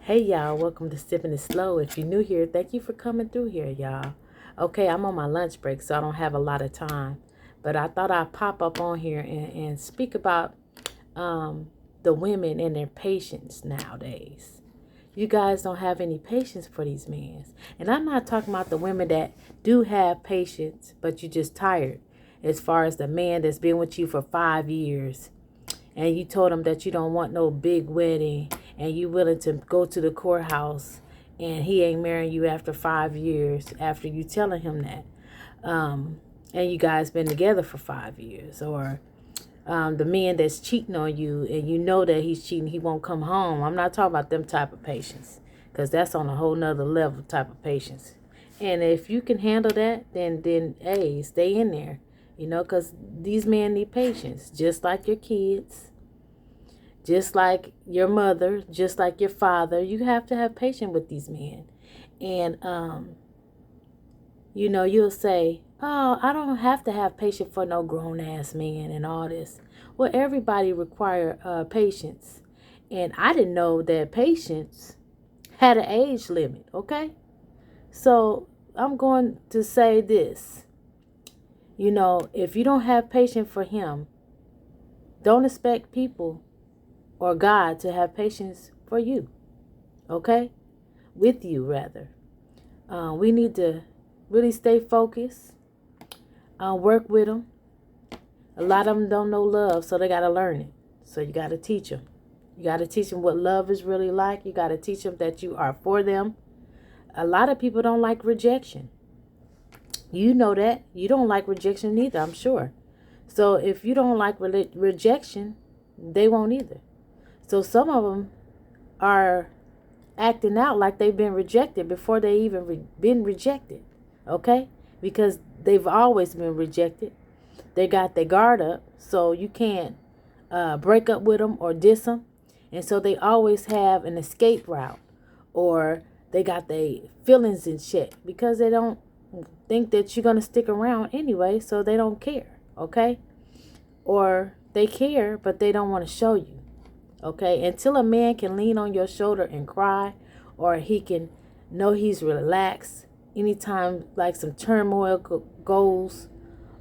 Hey y'all, welcome to Sipping It Slow. If you're new here, thank you for coming through here, y'all. Okay, I'm on my lunch break, so I don't have a lot of time. But I thought I'd pop up on here and speak about um, the women and their patience nowadays. You guys don't have any patience for these men. And I'm not talking about the women that do have patience, but you're just tired. As far as the man that's been with you for 5 years and you told him that you don't want no big wedding and you willing to go to the courthouse and he ain't marrying you after 5 years after you telling him that and you guys been together for 5 years, or the man that's cheating on you and you know that he's cheating, he won't come home. I'm not talking about them type of patience, because that's on a whole nother level type of patience. And if you can handle that, then hey, stay in there, because these men need patience just like your kids, just like your mother, just like your father. You have to have patience with these men. And you'll say, oh, I don't have to have patience for no grown ass man and all this. Well, everybody require patience. And I didn't know that patience had an age limit, okay? So I'm going to say this. If you don't have patience for him, don't expect people or God to have patience for you, okay? With you, rather. We need to really stay focused, work with them. A lot of them don't know love, so they got to learn it. So you got to teach them. You got to teach them what love is really like. You got to teach them that you are for them. A lot of people don't like rejection. You know that. You don't like rejection either, I'm sure. So if you don't like rejection, they won't either. So some of them are acting out like they've been rejected before they even been rejected. Okay? Because they've always been rejected. They got their guard up, so you can't break up with them or diss them. And so they always have an escape route, or they got their feelings in check because they don't think that you're going to stick around anyway, so they don't care, okay? Or they care, but they don't want to show you, okay? Until a man can lean on your shoulder and cry, or he can know he's relaxed anytime like some turmoil goes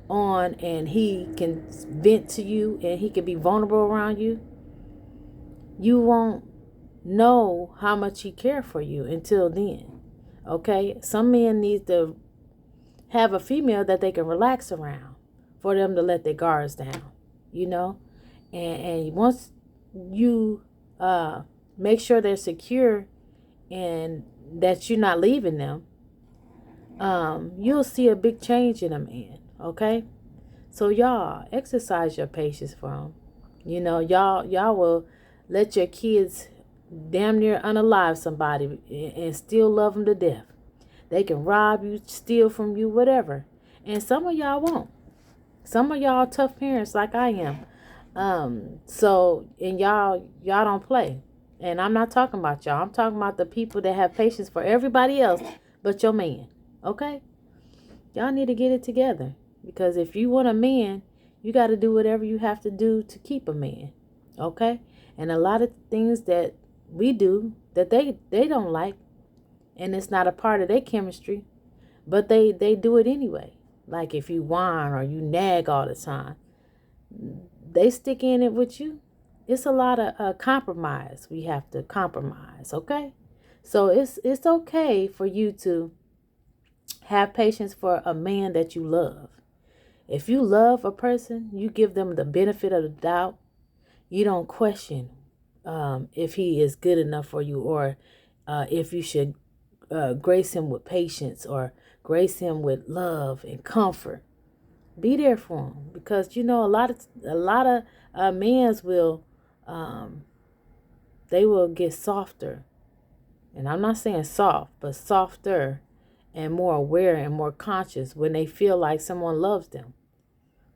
on and he can vent to you and he can be vulnerable around you, you won't know how much he cares for you until then. Okay? Some men need to have a female that they can relax around for them to let their guards down, you know? And once you make sure they're secure and that you're not leaving them, you'll see a big change in a man, okay? So y'all exercise your patience for them. Y'all will let your kids damn near unalive somebody and still love them to death. They can rob you, steal from you, whatever. And some of y'all won't. Some of y'all tough parents like I am. And y'all don't play. And I'm not talking about y'all. I'm talking about the people that have patience for everybody else but your man. Okay? Y'all need to get it together. Because if you want a man, you got to do whatever you have to do to keep a man. Okay? And a lot of things that we do that they don't like, and it's not a part of their chemistry, but they do it anyway. Like if you whine or you nag all the time, they stick in it with you. It's a lot of compromise. We have to compromise, okay? So it's okay for you to have patience for a man that you love. If you love a person, you give them the benefit of the doubt. You don't question if he is good enough for you, or if you should grace him with patience or grace him with love and comfort. Be there for him, because a lot of men's will they will get softer, and I'm not saying soft, but softer and more aware and more conscious when they feel like someone loves them,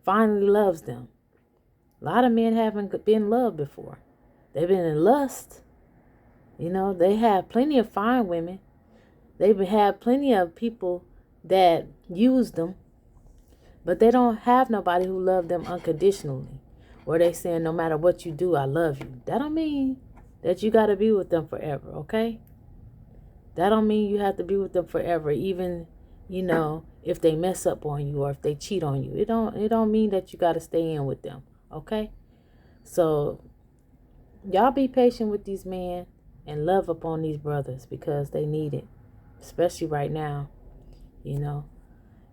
finally loves them. A lot of men haven't been loved before. They've been in lust. They have plenty of fine women. They've had plenty of people that use them, but they don't have nobody who loves them unconditionally. Or they saying, no matter what you do, I love you. that you got to be with them forever, okay? That don't mean you have to be with them forever, even, if they mess up on you or if they cheat on you. It don't mean that you got to stay in with them, okay? So y'all be patient with these men and love upon these brothers because they need it, especially right now.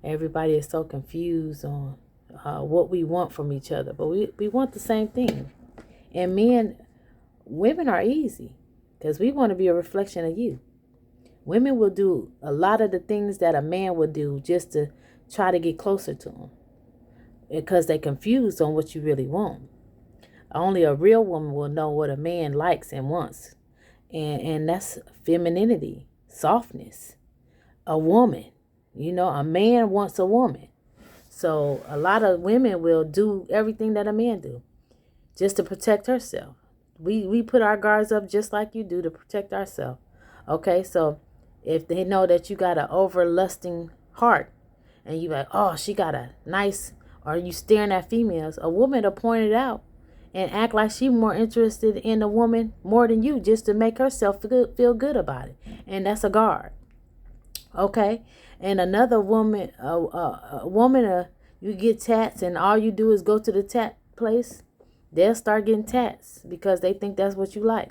Everybody is so confused on what we want from each other, but we want the same thing. And women are easy because we want to be a reflection of you. Women will do a lot of the things that a man would do just to try to get closer to him because they're confused on what you really want. Only a real woman will know what a man likes and wants. And that's femininity, softness. A woman. A man wants a woman. So a lot of women will do everything that a man do just to protect herself. We put our guards up just like you do to protect ourselves. Okay, so if they know that you got an over-lusting heart and you like, oh, she got a nice, or you staring at females, a woman will point it out and act like she's more interested in the woman more than you just to make herself feel good about it. And that's a guard. Okay? And another woman, you get tats and all you do is go to the tat place, they'll start getting tats because they think that's what you like.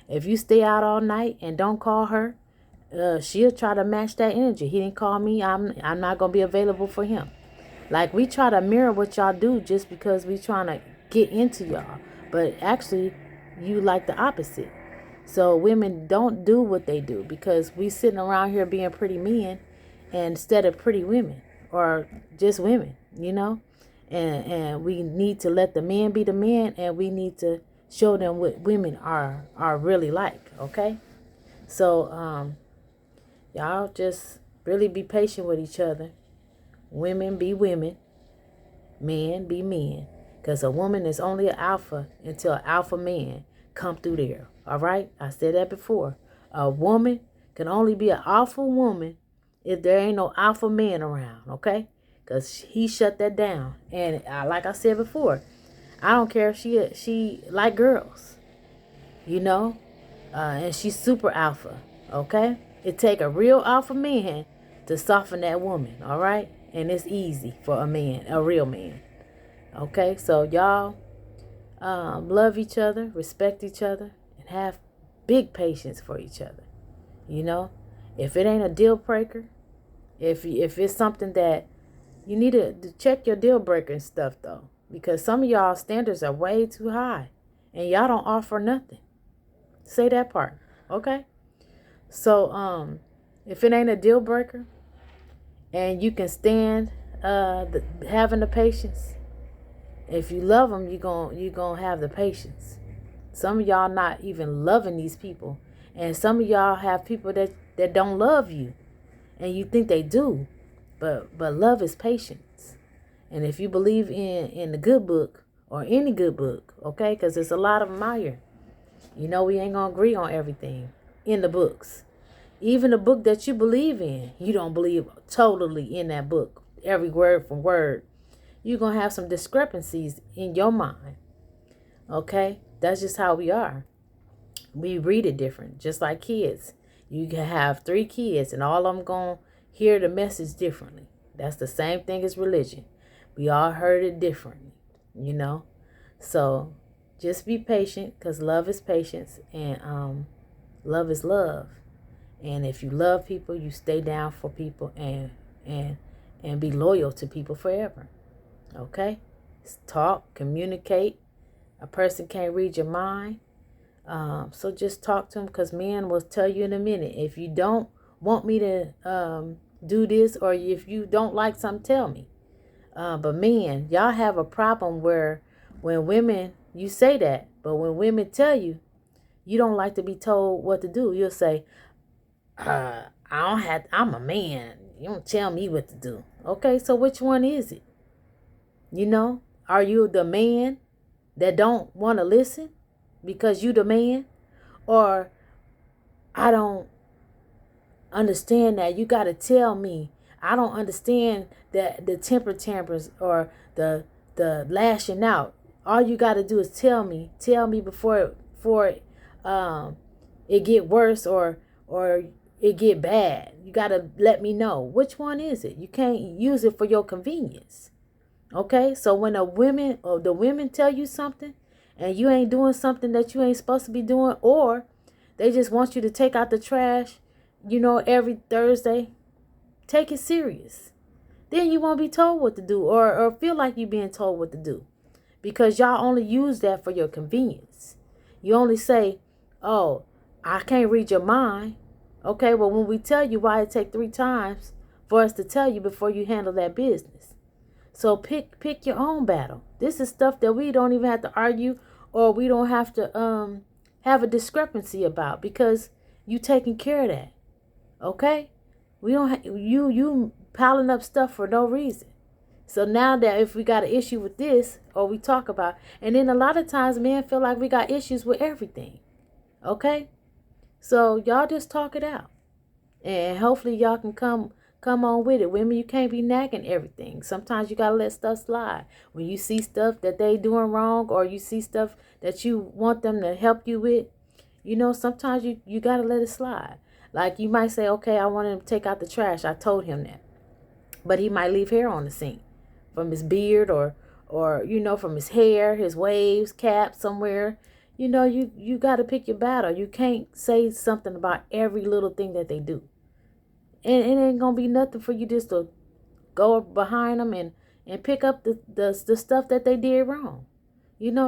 If you stay out all night and don't call her, she'll try to match that energy. He didn't call me, I'm not going to be available for him. Like, we try to mirror what y'all do just because we trying to get into y'all. But actually, you like the opposite. So women don't do what they do because we sitting around here being pretty men instead of pretty women or just women, And we need to let the man be the man, and we need to show them what women are really like, okay? So y'all just really be patient with each other. Women be women, men be men, because a woman is only an alpha until an alpha man come through there. All right, I said that before. A woman can only be an alpha woman if there ain't no alpha man around, okay? Because he shut that down. And like I said before, I don't care if she like girls, and she's super alpha, okay? It take a real alpha man to soften that woman, all right? And it's easy for a man, a real man, okay? So y'all love each other, respect each other, and have big patience for each other, If it ain't a deal breaker, if it's something that you need to check your deal breaker and stuff, though, because some of y'all standards are way too high and y'all don't offer nothing. Say that part, okay? So if it ain't a deal breaker and you can stand having the patience, if you love them, you're gonna have the patience. Some of y'all not even loving these people, and some of y'all have people that don't love you, and you think they do, but love is patience. And if you believe in the good book or any good book, okay, because there's a lot of them out here. We ain't gonna agree on everything in the books. Even the book that you believe in, you don't believe totally in that book, every word for word. You're gonna have some discrepancies in your mind. Okay, that's just how we are. We read it different, just like kids. You can have 3 kids and all of them gonna hear the message differently. That's the same thing as religion. We all heard it differently, So just be patient, because love is patience, and love is love. And if you love people, you stay down for people and be loyal to people forever. Okay? Talk, communicate. A person can't read your mind. So just talk to them, because men will tell you in a minute. If you don't want me to do this, or if you don't like something, tell me. But men, y'all have a problem where when women, you say that, but when women tell you, you don't like to be told what to do. You'll say, I'm a man. You don't tell me what to do. Okay, so which one is it? Are you the man that don't want to listen because you the man? Or I don't understand that. You got to tell me. I don't understand that the temper tampers or the lashing out. All you got to do is tell me before um it get worse or it get bad. You got to let me know which one is it. You can't use it for your convenience. Okay? So when the women tell you something and you ain't doing something that you ain't supposed to be doing, or they just want you to take out the trash, every Thursday, take it serious. Then you won't be told what to do or feel like you're being told what to do, because y'all only use that for your convenience. You only say, oh, I can't read your mind. Okay, well, when we tell you, why it take 3 times for us to tell you before you handle that business? So pick your own battle. This is stuff that we don't even have to argue, or we don't have to have a discrepancy about, because you taking care of that. Okay? We don't you piling up stuff for no reason. So now that if we got an issue with this, or we talk about, and then a lot of times men feel like we got issues with everything. Okay? So y'all just talk it out. And hopefully y'all can come on with it. Women, you can't be nagging everything. Sometimes you gotta let stuff slide. When you see stuff that they doing wrong, or you see stuff that you want them to help you with, sometimes you gotta let it slide. Like you might say, okay, I want him to take out the trash. I told him that. But he might leave hair on the sink from his beard, or from his hair, his waves, cap somewhere. You got to pick your battle. You can't say something about every little thing that they do. And it ain't going to be nothing for you just to go behind them and pick up the stuff that they did wrong.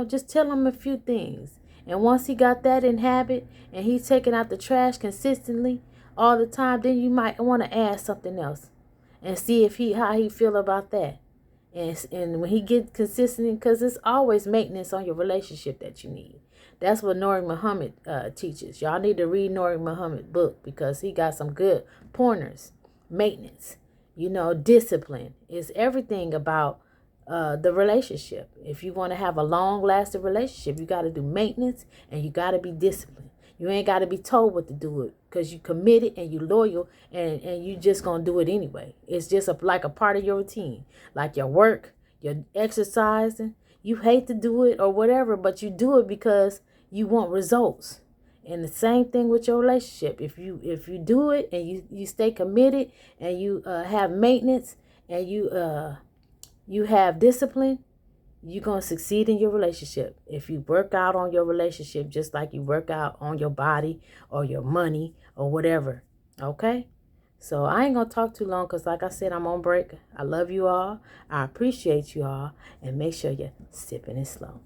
Just tell them a few things. And once he got that in habit and he's taking out the trash consistently all the time, then you might want to add something else and see how he feel about that. And when he get consistent, because it's always maintenance on your relationship that you need. That's what Nuri Muhammad teaches. Y'all need to read Nuri Muhammad's book, because he got some good pointers. Maintenance, discipline is everything about the relationship. If you want to have a long-lasting relationship, you got to do maintenance, and you got to be disciplined. You ain't got to be told what to do it, because you committed and you loyal, and you just going to do it anyway. It's just like a part of your routine, like your work, your exercising. You hate to do it or whatever, but you do it because you want results. And the same thing with your relationship. If you do it and you stay committed, and you have maintenance, and you have discipline, you're going to succeed in your relationship. If you work out on your relationship just like you work out on your body or your money or whatever. Okay? So I ain't going to talk too long, because like I said, I'm on break. I love you all. I appreciate you all. And make sure you're sipping it slow.